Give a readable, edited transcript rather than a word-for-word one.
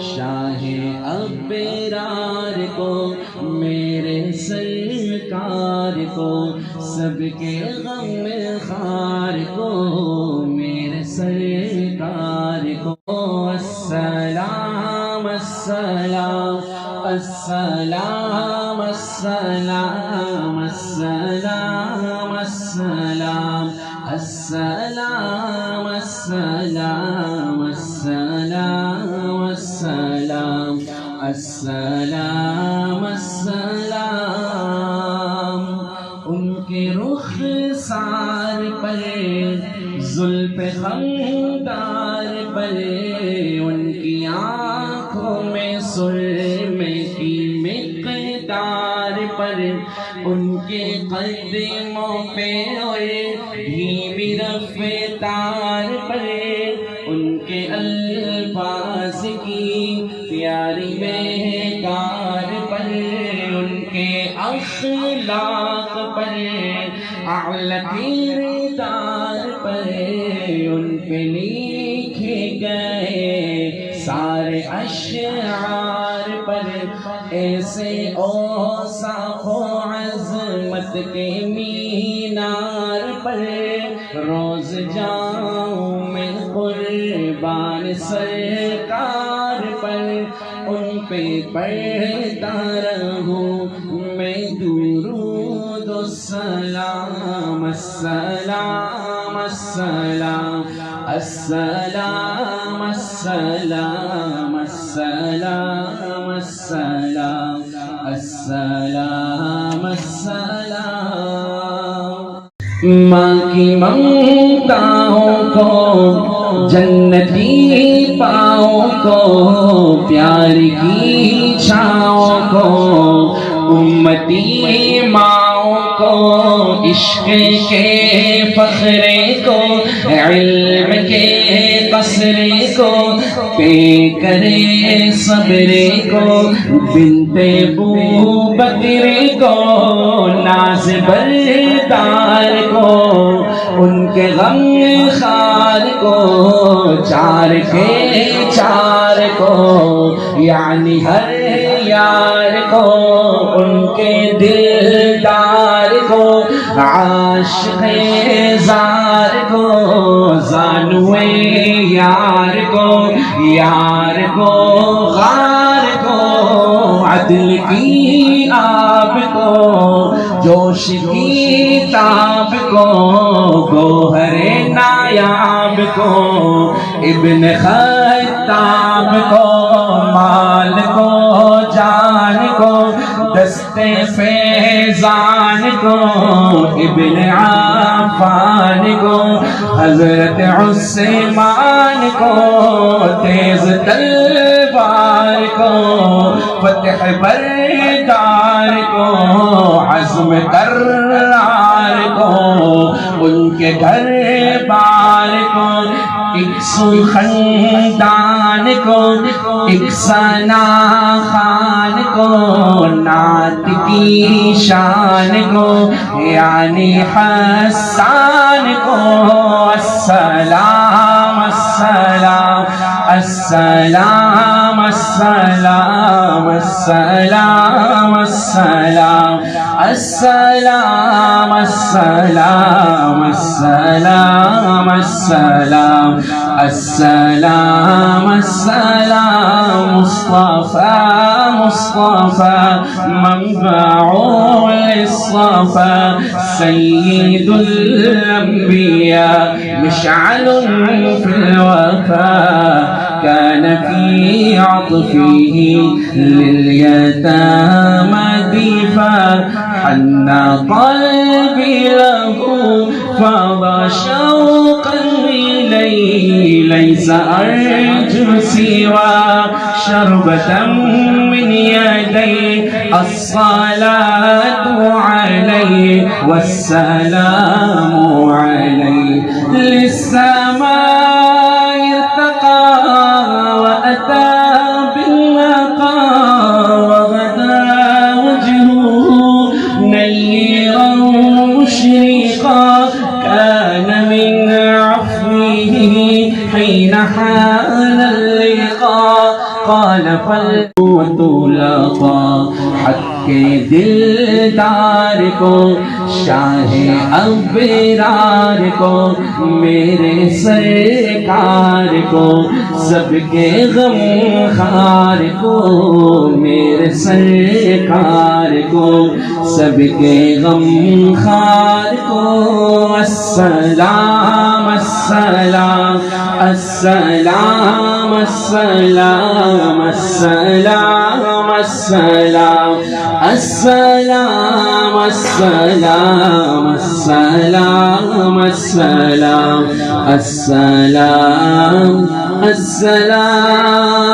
شاہ ابرار کو میرے سرکار کو سب کے غم خار کو میرے سرکار کو السلام السلام السلام السلام السلام السلام السلام السلام السلام السلام السلام السلام ان کے رخسار پر زلف خمدار پر ان کی آنکھوں میں سرمے کی مقدار پر ان کے قدموں پہ اور دھیمی رفتار پر ان کے الفاظ کی پیاری مہکار پر ان کے اخلاق پر اعلیٰ کردار پر ان پہ لکھے گئے سارے اشعار پر ایسے اوصاف و عظمت کے مینار پر روز جاؤں میں قربان سرکار پر ان پہ پڑھتا رہوں میں درود و سلام السلام السلام السلام السلام السلام السلام السلام السلام ماں کی ممتاؤں کو جنتی پاؤں کو پیار کی چھاؤں کو امتی ماؤں کو عشق کے فخرے کو علم کے قصرے کو پے کرے صبرے کو بنت بو بکرے کو ناز بردار کو ان کے غم خار کو چار کے چار کو یعنی ہر یار کو ان کے دلدار کو عاشق زار کو زانوے یار کو غار کو عدل کی آب کو جوش کی تاب کو گوہر نایاب کو ابن خطاب کو مال کو جان کو دستے فیضان کو ابن عفان کو حضرت عثمان کو تیز تلوار کو فتح بردار کو عزم کرار کو ان کے گھر بار کو ایک سخندان کو ایک ثنا خان کو نعت کی شان کو یعنی حسان کو السلام السلام السلام السلام السلام السلام السلام السلام السلام السلام السلام السلام مصطفى مصطفى منبع للصفا سيد الأنبياء مشعل في الوفاء كان في عطفه لليتامى دفا حن قلبي له فاض شوقا إليه ليس أرجو سوى شربة من يديه الصلاة عليه والسلام عليه للسماء ارتقى وأتى بالنقى وغدا وجهه نيرا مشرقا كان من عفوه حين حان اللقاء قال فالموت لقا حق کے دلدار کو شاہ ابرار کو میرے سرکار کو سب کے غم خار کو میرے سرکار کو سب کے غم خار کو السلام السلام السلام السلام السلام السلام السلام السلام السلام السلام السلام السلام